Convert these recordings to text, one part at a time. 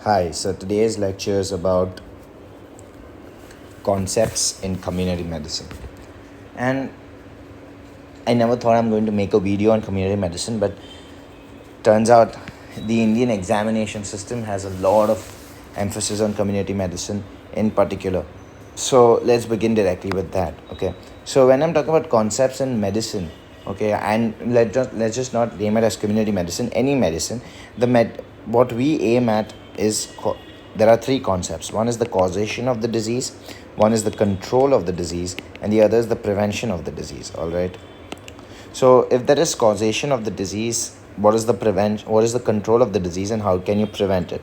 Hi, so today's lecture is about concepts in community medicine. And I never thought I'm going to make a video on community medicine, but turns out the Indian examination system has a lot of emphasis on community medicine in particular. So let's begin directly with that. Okay. So when I'm talking about concepts in medicine, okay, and let's just not name it as community medicine, any medicine, what we aim at is there are three concepts. One is the causation of the disease, one is the control of the disease, and the other is the prevention of the disease. All right. So if there is causation of the disease, what is the control of the disease, and how can you prevent it?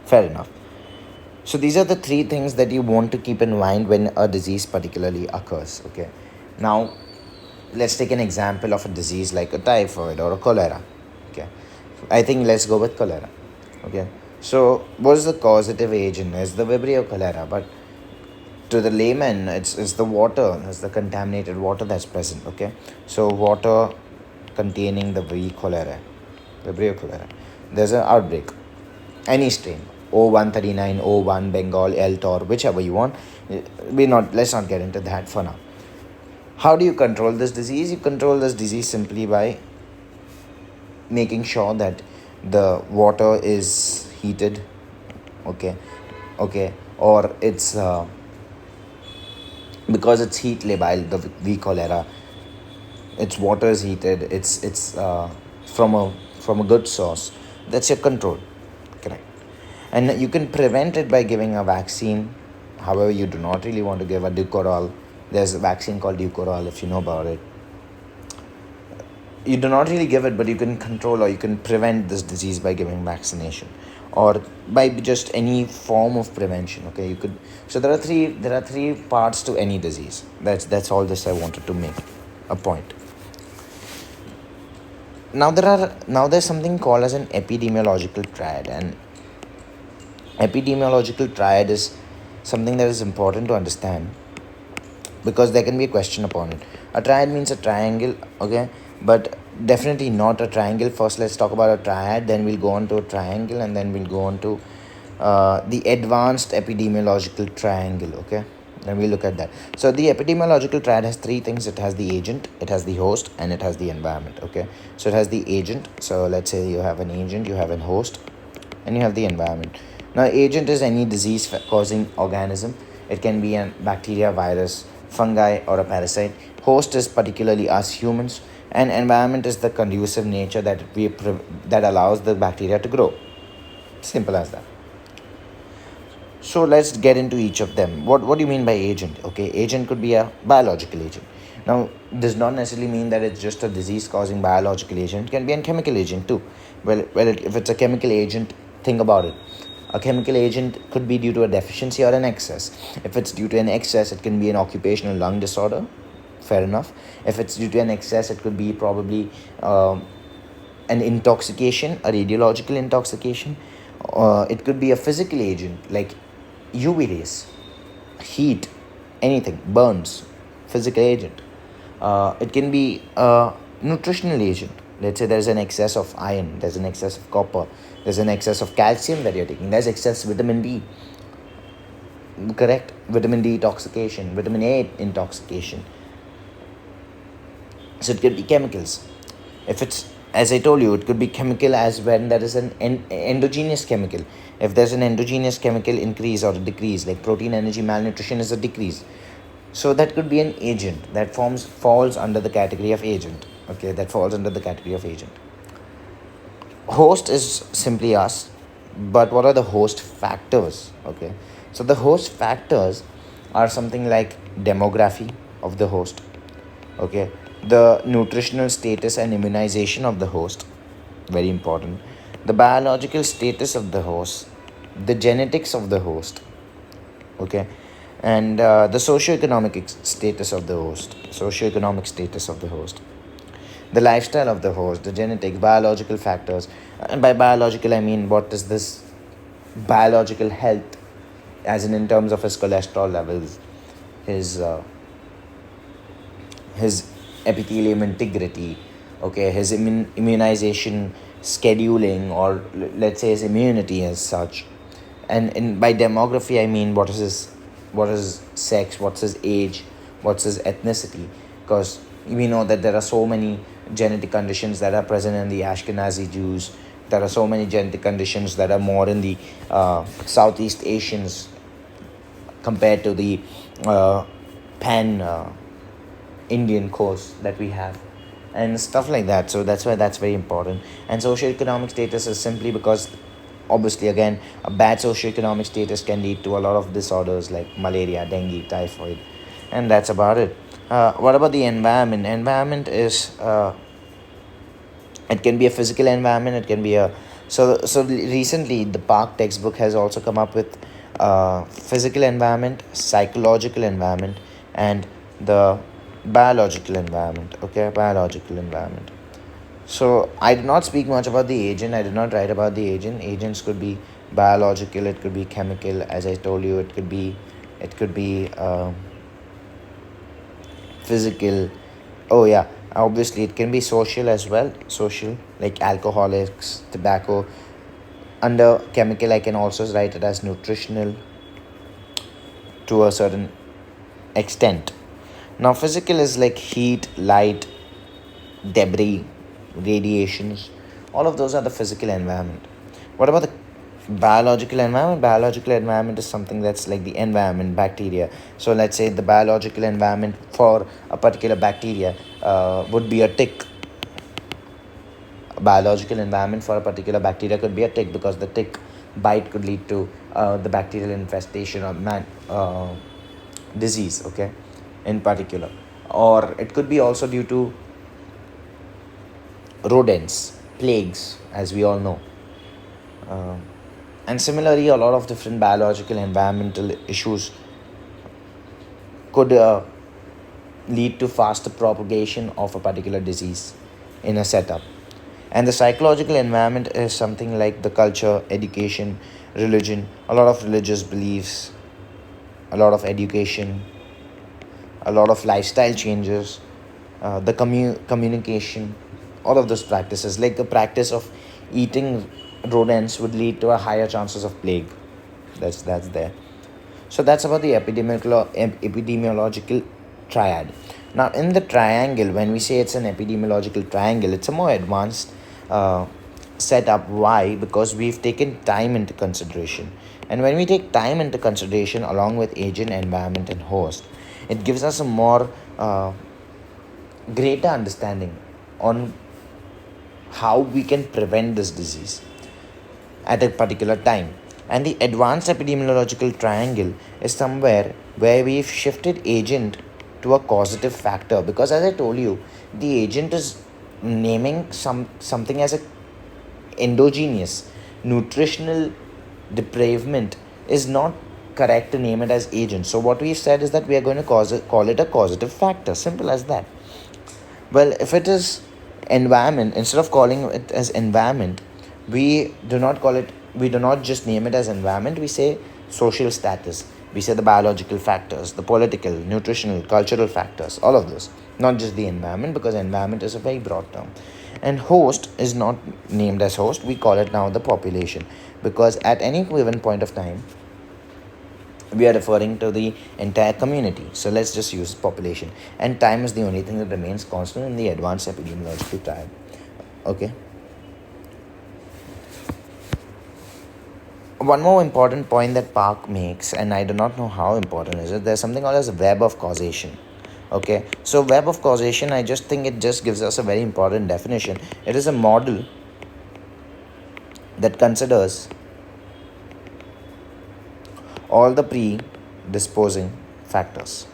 Fair enough. So these are the three things that you want to keep in mind when a disease particularly occurs. Okay. Now let's take an example of a disease like a typhoid or a cholera. Okay. I think let's go with cholera. Okay. So what is the causative agent? It's the Vibrio cholera, but to the layman, it's the water, it's the contaminated water that's present. Okay. So water containing the Vibrio cholera. There's an outbreak. Any strain, O139, O1, Bengal, L Tor, whichever you want. Let's not get into that for now. How do you control this disease? You control this disease simply by making sure that the water is heated, okay, or it's because it's heat labile, the V cholera. Its water is heated. It's from a good source. That's your control, correct? And you can prevent it by giving a vaccine. However, you do not really want to give a Dukoral. There's a vaccine called Dukoral, if you know about it. You do not really give it, but you can control or you can prevent this disease by giving vaccination or by just any form of prevention. Okay, you could. So there are three parts to any disease. That's all this I wanted to make a point. Now there's something called as an epidemiological triad, and epidemiological triad is something that is important to understand because there can be a question upon it. A triad means a triangle, okay, but definitely not a triangle. First, let's talk about a triad, then we'll go on to a triangle, and then we'll go on to the advanced epidemiological triangle, okay. Then we'll look at that. So the epidemiological triad has three things. It has the agent, it has the host, and it has the environment, okay. So it has the agent. So let's say you have an agent, you have a host, and you have the environment. Now agent is any disease causing organism. It can be a bacteria, virus, fungi, or a parasite. Host is particularly us humans, and environment is the conducive nature that allows the bacteria to grow. Simple as that. So let's get into each of them. What do you mean by agent? Okay, agent could be a biological agent. Now, does not necessarily mean that it's just a disease-causing biological agent. It can be a chemical agent too. If it's a chemical agent, think about it. A chemical agent could be due to a deficiency or an excess. If it's due to an excess, it can be an occupational lung disorder. Fair enough. If it's due to an excess, it could be probably an intoxication, a radiological intoxication. It could be a physical agent like UV rays, heat, anything, burns, physical agent. It can be a nutritional agent. Let's say there's an excess of iron, there's an excess of copper, there's an excess of calcium that you're taking, there's excess vitamin D, correct? Vitamin D intoxication, vitamin A intoxication. So it could be chemicals. If it's, as I told you, it could be chemical as when there is an endogenous chemical. If there's an endogenous chemical increase or a decrease, like protein energy malnutrition is a decrease. So that could be an agent that falls under the category of agent. Okay, that falls under the category of agent. Host is simply us, but what are the host factors? Okay, so the host factors are something like demography of the host, okay, the nutritional status and immunization of the host, very important, the biological status of the host, the genetics of the host, okay, and the socioeconomic status of the host, the lifestyle of the host, the genetics, biological factors. And by biological, I mean what is this biological health, as in terms of his cholesterol levels, his epithelium integrity, okay, his immunization, scheduling, or let's say his immunity as such. And by demography I mean what is sex, what's his age, what's his ethnicity, because we know that there are so many genetic conditions that are present in the Ashkenazi Jews. There are so many genetic conditions that are more in the Southeast Asians compared to the uh, pan Indian course that we have, and stuff like that. So that's why that's very important. And socioeconomic status is simply because, obviously, again, a bad socioeconomic status can lead to a lot of disorders like malaria, dengue, typhoid, and that's about it. What about the environment? Environment is it can be a physical environment. It can be a so recently the Park textbook has also come up with physical environment, psychological environment, and the biological environment. Okay, biological environment. So I did not speak much about the agent. I did not write about the agent. Agents could be biological. It could be chemical. As I told you, it could be physical. Oh yeah, obviously it can be social as well. Social, like alcoholics, tobacco. Under chemical, I can also write it as nutritional to a certain extent. Now physical is like heat, light, debris, radiations. All of those are the physical environment. What about the biological environment? Biological environment is something that's like the environment, bacteria. So let's say the biological environment for a particular bacteria would be a tick. A biological environment for a particular bacteria could be a tick, because the tick bite could lead to the bacterial infestation or disease, okay, in particular. Or it could be also due to rodents, plagues, as we all know. Um and similarly, a lot of different biological environmental issues could lead to faster propagation of a particular disease in a setup. And the psychological environment is something like the culture, education, religion, a lot of religious beliefs, a lot of education, a lot of lifestyle changes, the communication, all of those practices. Like the practice of eating rodents would lead to a higher chances of plague. That's there. So that's about the epidemiological triad. Now, in the triangle, when we say it's an epidemiological triangle, it's a more advanced uh, setup. Why? Because we've taken time into consideration. And when we take time into consideration along with agent, environment, and host, it gives us a more greater understanding on how we can prevent this disease at a particular time. And the advanced epidemiological triangle is somewhere where we've shifted agent to a causative factor, because as I told you, the agent is naming something as a endogenous nutritional depravement is not correct to name it as agent. So what we've said is that we are going to call it a causative factor. Simple as that. Well, if it is environment, instead of calling it as environment, we do not just name it as environment, we say social status. We say the biological factors, the political, nutritional, cultural factors, all of this. Not just the environment, because environment is a very broad term. And host is not named as host, we call it now the population. Because at any given point of time, we are referring to the entire community. So let's just use population. And time is the only thing that remains constant in the advanced epidemiological triad. Okay. One more important point that Park makes, and I do not know how important is it, there's something called as web of causation. Okay. So web of causation, I just think it just gives us a very important definition. It is a model that considers all the predisposing factors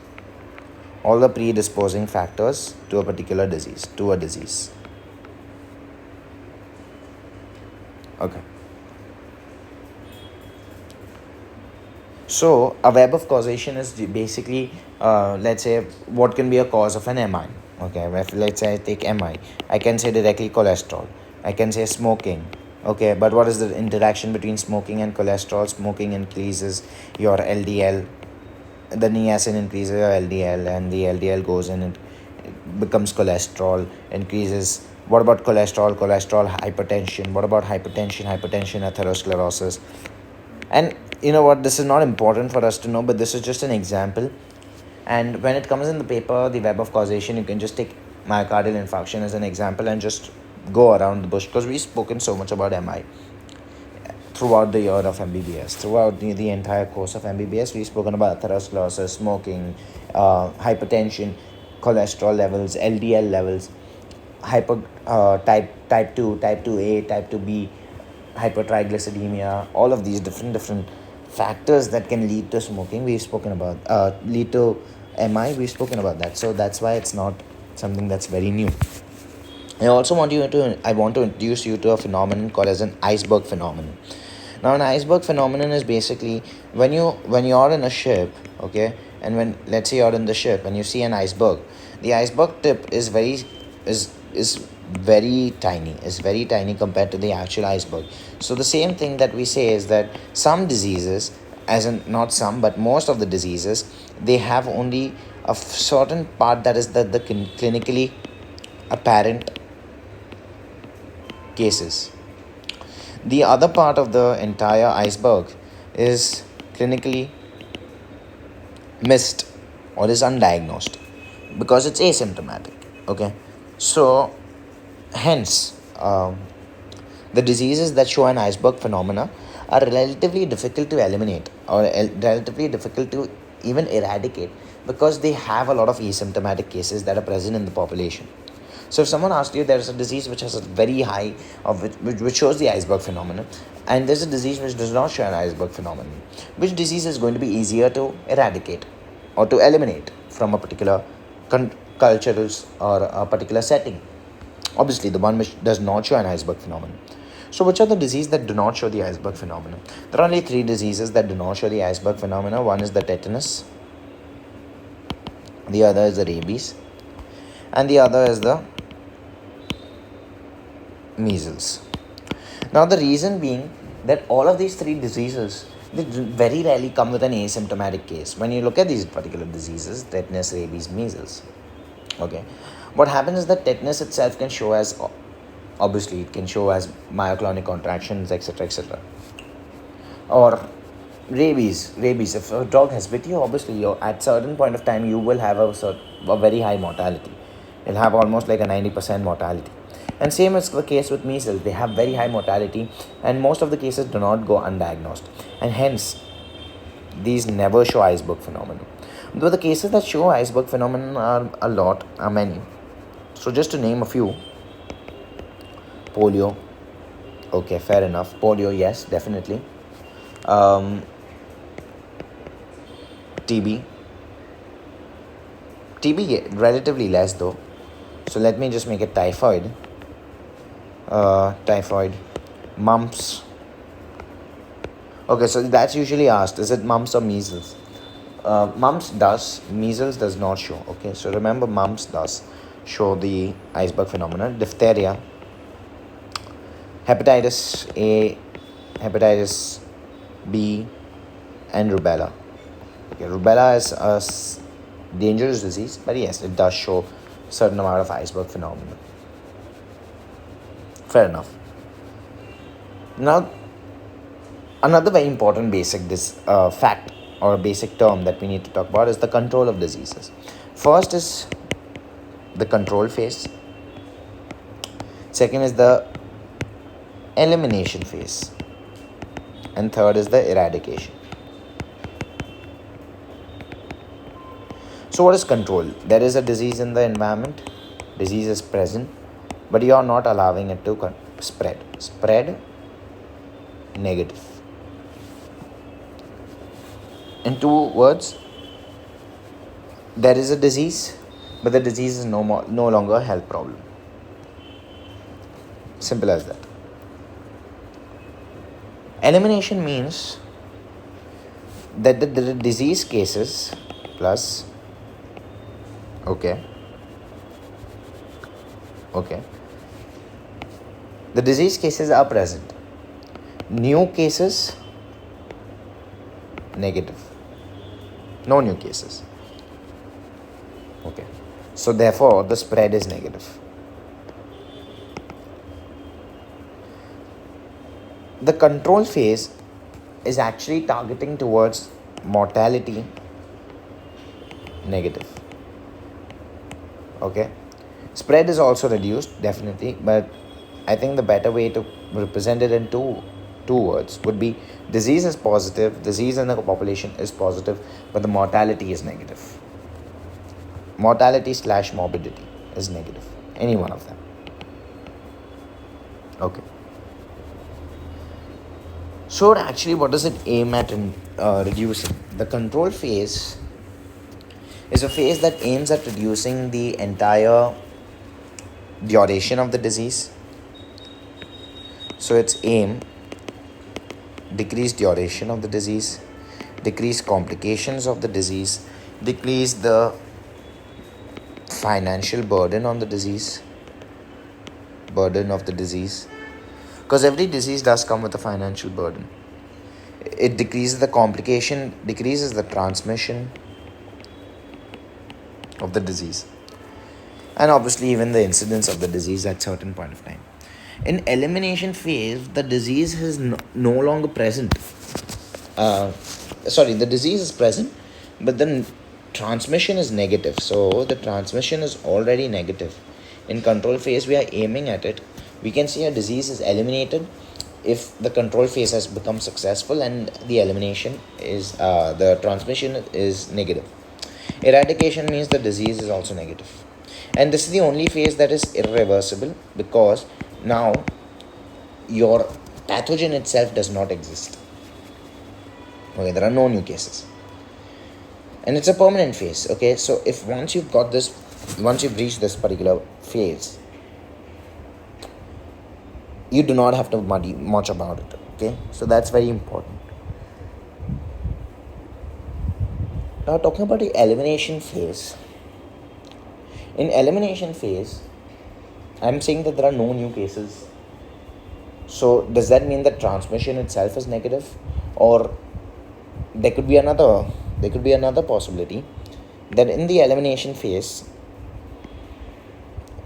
all the predisposing factors to a particular disease, to a disease. Okay. So a web of causation is basically, let's say, what can be a cause of an MI. Okay, let's say I take MI, I can say directly cholesterol, I can say smoking. Okay, but what is the interaction between smoking and cholesterol? Smoking increases your LDL, the niacin increases your LDL, and the LDL goes in, it becomes cholesterol, increases What about cholesterol, hypertension? What about hypertension, atherosclerosis? And you know what, this is not important for us to know, but this is just an example. And when it comes in the paper, the web of causation, you can just take myocardial infarction as an example and just go around the bush, because we've spoken so much about MI throughout the year of MBBS. Throughout the entire course of MBBS, we've spoken about atherosclerosis, smoking, hypertension, cholesterol levels, LDL levels, type 2, type 2A, type 2B, hypertriglyceridemia, all of these different factors that can lead to smoking, we've spoken about, lead to MI, we've spoken about that. So that's why it's not something that's very new. I want to introduce you to a phenomenon called as an iceberg phenomenon. Now, an iceberg phenomenon is basically when you're in a ship, okay, and when, let's say, you're in the ship and you see an iceberg, the iceberg tip is very tiny compared to the actual iceberg. So the same thing that we say is that some diseases, as in not some but most of the diseases, they have only a certain part that is the clinically apparent cases. The other part of the entire iceberg is clinically missed or is undiagnosed because it's asymptomatic. Okay, so hence the diseases that show an iceberg phenomena are relatively difficult to eliminate or relatively difficult to even eradicate, because they have a lot of asymptomatic cases that are present in the population. So if someone asks you, there is a disease which has a very high of which shows the iceberg phenomenon, and there's a disease which does not show an iceberg phenomenon, which disease is going to be easier to eradicate or to eliminate from a particular cultural or a particular setting? Obviously, the one which does not show an iceberg phenomenon. So which are the diseases that do not show the iceberg phenomenon? There are only 3 diseases that do not show the iceberg phenomena. One is the tetanus, the other is the rabies, and the other is the measles. Now, the reason being that all of these 3 diseases, they very rarely come with an asymptomatic case. When you look at these particular diseases, tetanus, rabies, measles, okay, what happens is that tetanus itself can show as, obviously it can show as myoclonic contractions, etc., or rabies, if a dog has bit you, obviously at certain point of time you will have a very high mortality. You'll have almost like a 90% mortality. And same is the case with measles. They have very high mortality, and most of the cases do not go undiagnosed, and hence these never show iceberg phenomenon. Though the cases that show iceberg phenomenon are many. So just to name a few: polio. Okay, fair enough. Polio, yes, definitely. TB. TB relatively less though. So let me just make it typhoid. Mumps. Okay, so that's usually asked: is it mumps or measles? Mumps does, measles does not show. Okay, so remember, mumps does show the iceberg phenomenon. Diphtheria, hepatitis A, hepatitis B, and rubella. Okay, rubella is a dangerous disease, but yes, it does show certain amount of iceberg phenomenon. Fair enough. Now, another very important basic fact or basic term that we need to talk about is the control of diseases. First is the control phase. Second is the elimination phase. And third is the eradication. So what is control? There is a disease in the environment. Disease is present, but you are not allowing it to spread. Spread, negative. In 2 words, there is a disease, but the disease is no longer a health problem. Simple as that. Elimination means that the disease cases plus, okay, the disease cases are present. New cases, negative. No new cases. Okay. So therefore, the spread is negative. the control phase is actually targeting towards mortality negative. Okay, spread is also reduced definitely, but I think the better way to represent it in two words would be disease is positive, disease in the population is positive, but the mortality is negative. Mortality slash morbidity is negative, any one of them. Okay, so actually what does it aim at in reducing? The control phase is a phase that aims at reducing the entire duration of the disease. So its aim: decrease duration of the disease, decrease complications of the disease, decrease the financial burden on the disease, burden of the disease, because every disease does come with a financial burden. It decreases the complication, decreases the transmission of the disease, and obviously even the incidence of the disease at certain point of time. In elimination phase, the disease is no longer present. The disease is present, but the transmission is negative. So the transmission is already negative. In control phase, we are aiming at it. We can see a disease is eliminated if the control phase has become successful and the elimination is the transmission is negative. Eradication means the disease is also negative. And this is the only phase that is irreversible, because now your pathogen itself does not exist. Okay, there are no new cases. And it's a permanent phase. Okay, so if once you've reached this particular phase, you do not have to worry much about it. Okay, so that's very important. Now, talking about the elimination phase. In elimination phase, I'm saying that there are no new cases. So does that mean that transmission itself is negative? Or there could be another possibility that in the elimination phase,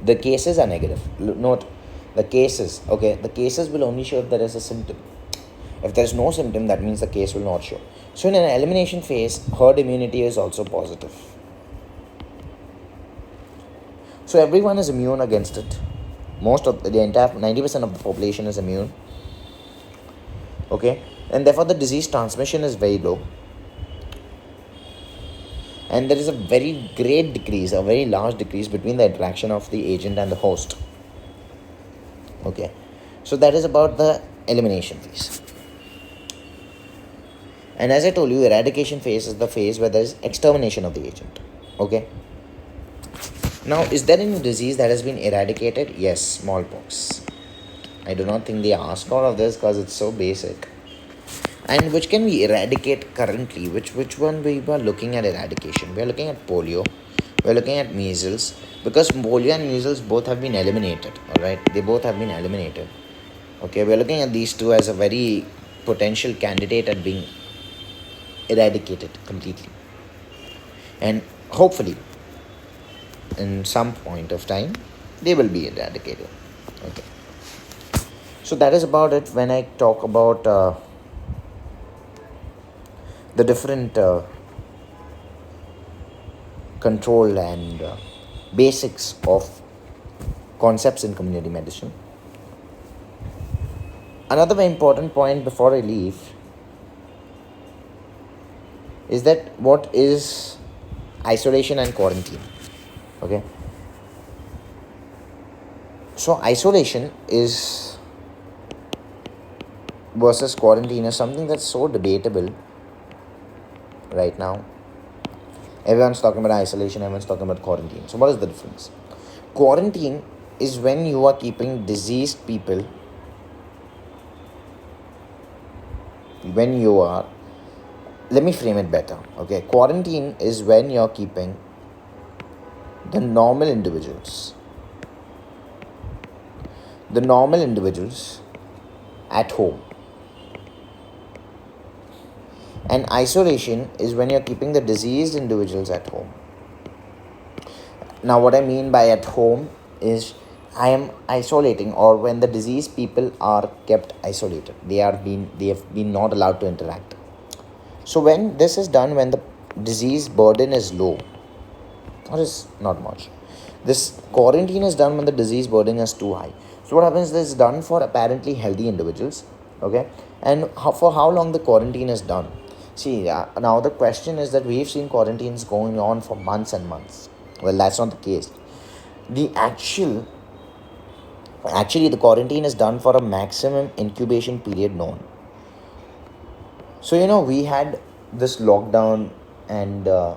the cases are negative. Note, the cases will only show if there is a symptom. If there is no symptom, that means the case will not show. So in an elimination phase, herd immunity is also positive. So everyone is immune against it. Most of the entire 90% of the population is immune. Okay, and therefore the disease transmission is very low. And there is a very large decrease between the interaction of the agent and the host. Okay, so that is about the elimination phase. And as I told you, eradication phase is the phase where there is extermination of the agent. Okay. Now, is there any disease that has been eradicated? Yes, smallpox. I do not think they ask all of this because it's so basic. And which can we eradicate currently? Which one we are looking at eradication? We are looking at polio. We are looking at measles. Because polio and measles both have been eliminated. Alright, they both have been eliminated. Okay, we are looking at these two as a very potential candidate at being eradicated completely. And hopefully, in some point of time, they will be eradicated. Okay. So that is about it when I talk about the different control and basics of concepts in community medicine. Another very important point before I leave is that what is isolation and quarantine. Okay. So isolation is versus quarantine is something that's so debatable right now. Everyone's talking about isolation, everyone's talking about quarantine. So what is the difference? Quarantine is when you are keeping diseased people, let me frame it better. Okay, quarantine is when you're keeping the normal individuals at home. And isolation is when you're keeping the diseased individuals at home. Now, what I mean by at home is I am isolating, or when the diseased people are kept isolated, they have been not allowed to interact. So when this is done, when the disease burden is low, or is not much, this quarantine is done when the disease burden is too high. So what happens? This is done for apparently healthy individuals, okay? And for how long the quarantine is done? See, now the question is that we've seen quarantines going on for months and months. Well, that's not the case. The actually the quarantine is done for a maximum incubation period known. So we had this lockdown, and the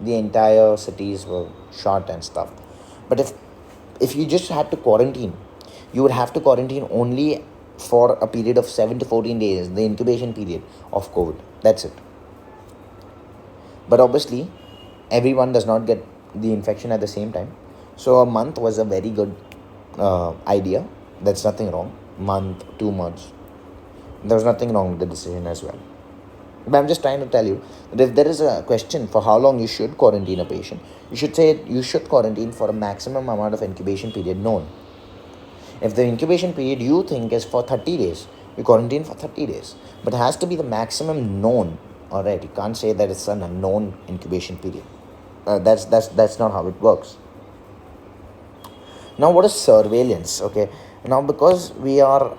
entire cities were shut and stuff. But if you just had to quarantine, you would have to quarantine only for a period of 7 to 14 days, the incubation period of COVID. That's it. But obviously, everyone does not get the infection at the same time. So a month was a very good idea. That's nothing wrong. Month, 2 months. There was nothing wrong with the decision as well. But I'm just trying to tell you that if there is a question for how long you should quarantine a patient, you should say you should quarantine for a maximum amount of incubation period known. If the incubation period you think is for 30 days, you quarantine for 30 days. But it has to be the maximum known. Alright, you can't say that it's an unknown incubation period. That's not how it works. Now, what is surveillance? Okay, now because we are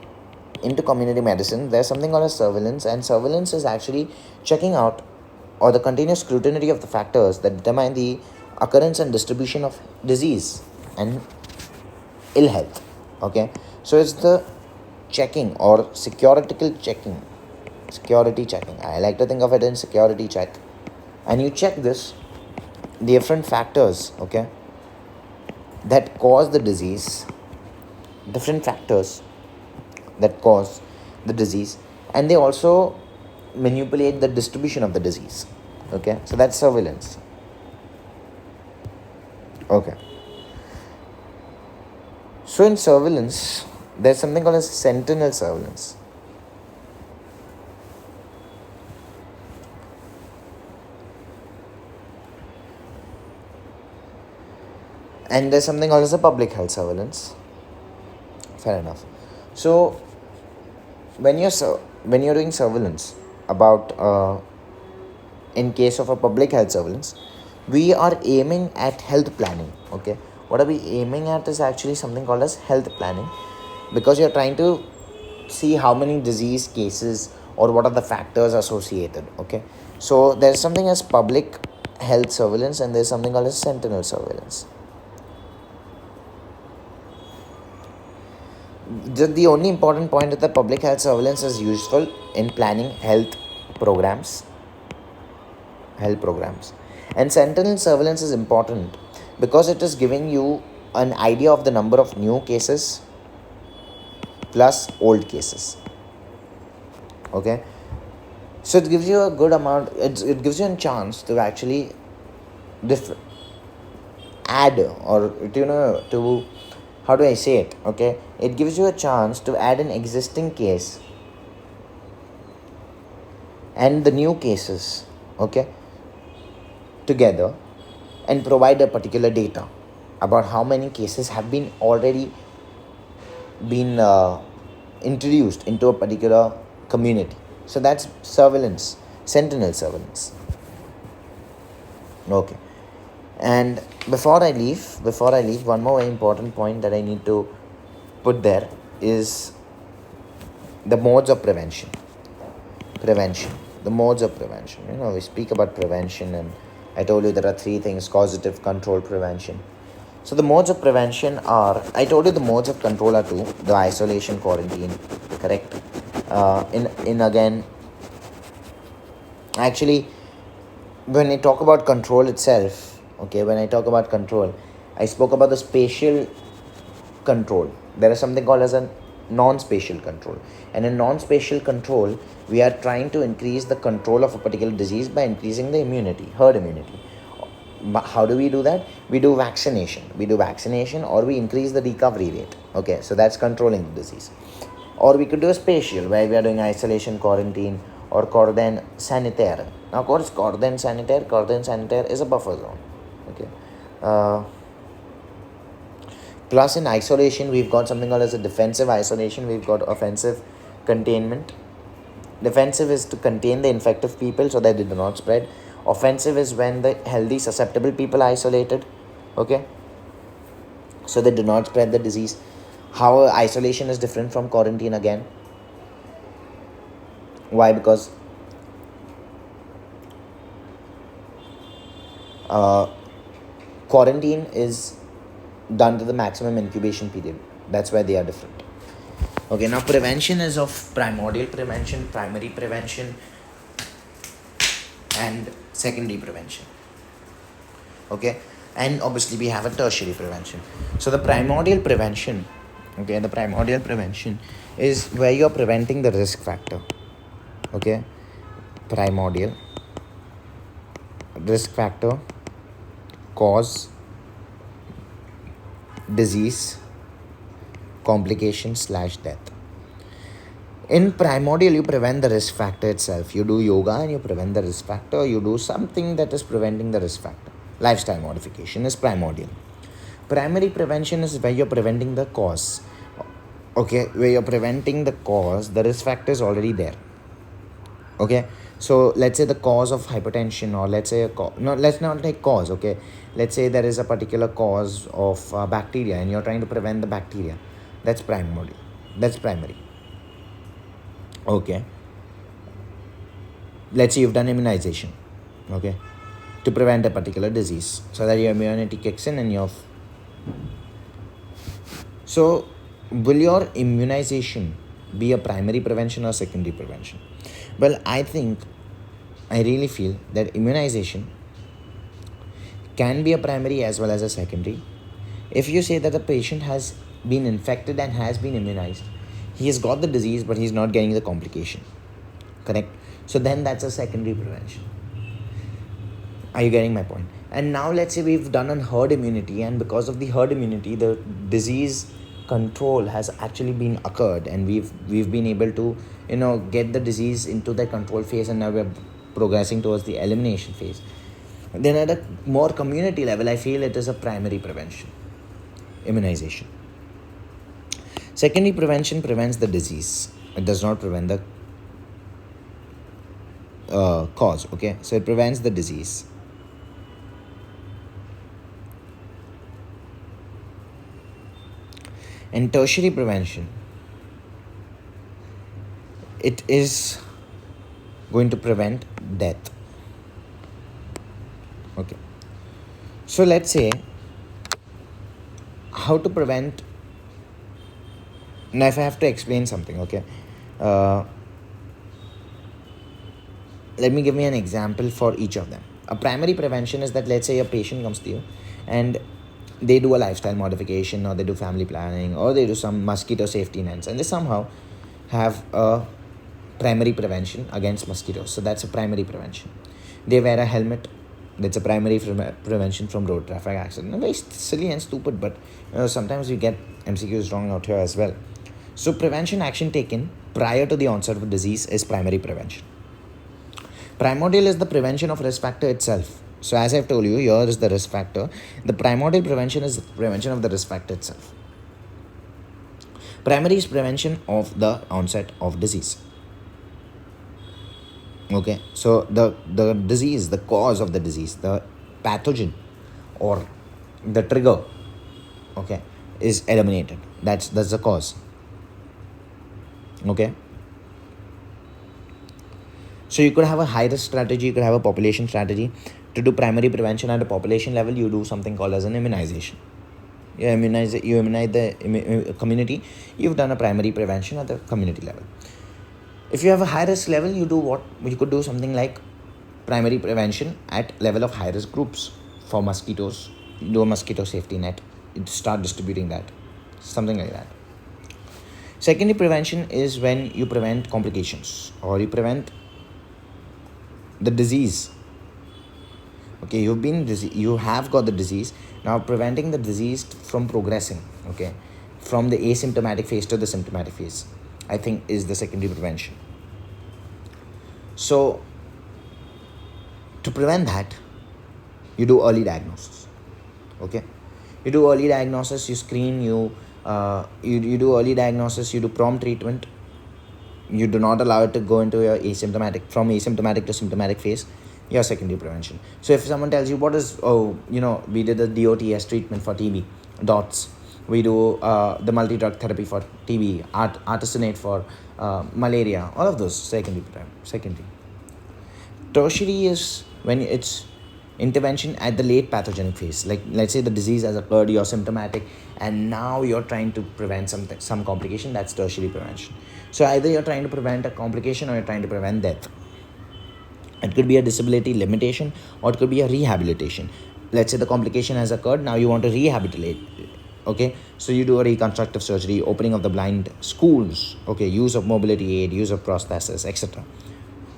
into community medicine, there's something called as surveillance, and surveillance is actually checking out or the continuous scrutiny of the factors that determine the occurrence and distribution of disease and ill health. Okay, so it's the checking or security checking. I like to think of it in security check, and you check this different factors, okay, that cause the disease, different factors that cause the disease, and they also manipulate the distribution of the disease. Okay, so that's surveillance. Okay, so in surveillance there's something called as sentinel surveillance, and there's something called as a public health surveillance. Fair enough. So when you're doing surveillance about in case of a public health surveillance, we are aiming at health planning. Okay, what are we aiming at is actually something called as health planning, because you're trying to see how many disease cases or what are the factors associated. Okay, so there's something as public health surveillance, and there's something called as sentinel surveillance. The only important point is that public health surveillance is useful in planning programs health programs, and sentinel surveillance is important because it is giving you an idea of the number of new cases plus old cases. Okay, so it gives you a good amount, it gives you a chance to actually add, or to how do I say it? Okay, it gives you a chance to add an existing case and the new cases, okay, together, and provide a particular data about how many cases have been already been introduced into a particular community. So that's surveillance, sentinel surveillance. Okay, and before I leave, one more important point that I need to put there is the modes of prevention. The modes of prevention. We speak about prevention, and I told you there are three things: causative, control, prevention. So the modes of prevention are, I told you the modes of control are two: the isolation, quarantine, correct? In again, actually, when I talk about control itself, okay, when I talk about control, I spoke about the spatial control. There is something called as a non-spatial control, and in non-spatial control, we are trying to increase the control of a particular disease by increasing the immunity, herd immunity. How do we do that? We do vaccination, or we increase the recovery rate. Okay, so that's controlling the disease. Or we could do a spatial, where we are doing isolation, quarantine, or cordon sanitaire. Now, of course, cordon sanitaire is a buffer zone. Okay, Plus, in isolation, we've got something called as a defensive isolation. We've got offensive containment. Defensive is to contain the infected people so that they do not spread. Offensive is when the healthy, susceptible people are isolated, okay, so they do not spread the disease. How isolation is different from quarantine again? Why? Because quarantine is done to the maximum incubation period. That's why they are different. Okay, now prevention is of primordial prevention, primary prevention, and secondary prevention. Okay, and obviously we have a tertiary prevention. So the primordial prevention, okay, the primordial prevention is where you're preventing the risk factor. Okay, primordial risk factor, cause, disease, complication / death. In primordial, you prevent the risk factor itself. You do yoga and you prevent the risk factor. You do something that is preventing the risk factor. Lifestyle modification is primordial. Primary prevention is where you're preventing the cause. Okay, where you're preventing the cause, the risk factor is already there. Okay, so let's say the cause of hypertension, or let's say no, let's not take cause. Okay, let's say there is a particular cause of bacteria and you're trying to prevent the bacteria. That's primordial. That's primary. Okay, let's say you've done immunization, okay, to prevent a particular disease so that your immunity kicks in and you're so will your immunization be a primary prevention or secondary prevention? Well, I really feel that immunization can be a primary as well as a secondary. If you say that the patient has been infected and has been immunized, he has got the disease but he's not getting the complication, correct? So then that's a secondary prevention. Are you getting my point? And now let's say we've done a herd immunity, and because of the herd immunity, the disease control has actually been occurred, and we've been able to get the disease into the control phase, and now we're progressing towards the elimination phase. Then at a more community level, I feel it is a primary prevention, immunization. Secondary prevention prevents the disease. It does not prevent the cause. Okay, so it prevents the disease. And tertiary prevention, it is going to prevent death. Okay, so let's say how to prevent. Now if I have to explain something, okay, let me give me an example for each of them. A primary prevention is that, let's say a patient comes to you and they do a lifestyle modification, or they do family planning, or they do some mosquito safety nets, and they somehow have a primary prevention against mosquitoes. So that's a primary prevention. They wear a helmet. That's a primary prevention from road traffic accident. Very silly and stupid, but sometimes we get MCQs wrong out here as well. So prevention action taken prior to the onset of disease is primary prevention. Primordial is the prevention of risk factor itself. So as I've told you, here is the risk factor. The primordial prevention is the prevention of the risk factor itself. Primary is prevention of the onset of disease. Okay, so the disease, the cause of the disease, the pathogen or the trigger, okay, is eliminated. That's the cause. Okay, so you could have a high risk strategy, you could have a population strategy. To do primary prevention at a population level, you do something called as an immunization. You immunize the community. You've done a primary prevention at the community level. If you have a high risk level, you could do something like primary prevention at level of high risk groups. For mosquitoes, you do a mosquito safety net. You start distributing that, something like that. Secondary prevention is when you prevent complications, or you prevent the disease. Okay, you have got the disease. Now preventing the disease from progressing, okay, from the asymptomatic phase to the symptomatic phase, I think is the secondary prevention. So to prevent that, you do early diagnosis. Okay, You do early diagnosis, you screen, you do early diagnosis, you do prompt treatment. You do not allow it to go into your asymptomatic to symptomatic phase, your secondary prevention. So if someone tells you what is, oh, we did the DOTS treatment for TB, dots, we do the multi-drug therapy for TB, artesunate for malaria, all of those secondary. Tertiary is when it's intervention at the late pathogenic phase. Like, let's say the disease has occurred, you're symptomatic, and now you're trying to prevent some complication. That's tertiary prevention. So either you're trying to prevent a complication or you're trying to prevent death. It could be a disability limitation or it could be a rehabilitation. Let's say the complication has occurred, now you want to rehabilitate. Okay, so you do a reconstructive surgery, opening of the blind, schools, okay, use of mobility aid, use of prosthesis, etc.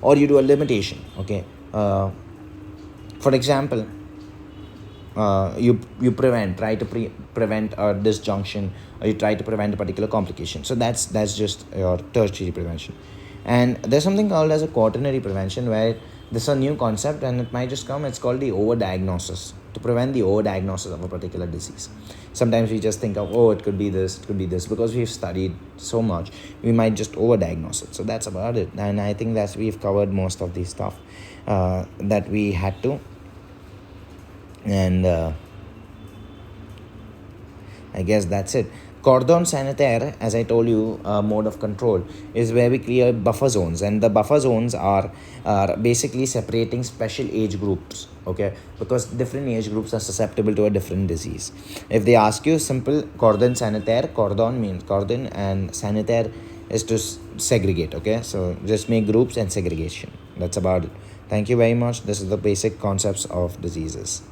Or you do a limitation. Okay, for example, you prevent a disjunction, or you try to prevent a particular complication. So that's just your tertiary prevention. And there's something called as a quaternary prevention, where this is a new concept and it might just come. It's called the overdiagnosis, to prevent the overdiagnosis of a particular disease. Sometimes we just think of, oh, it could be this, it could be this, because we've studied so much, we might just overdiagnose it. So that's about it. And I think that we've covered most of the stuff that we had to. And I guess that's it. Cordon sanitaire, as I told you, mode of control is where we clear buffer zones, and the buffer zones are basically separating special age groups. Okay, because different age groups are susceptible to a different disease. If they ask you simple cordon sanitaire, cordon means cordon, and sanitaire is to segregate. Okay, so just make groups and segregation. That's about it. Thank you very much. This is the basic concepts of diseases.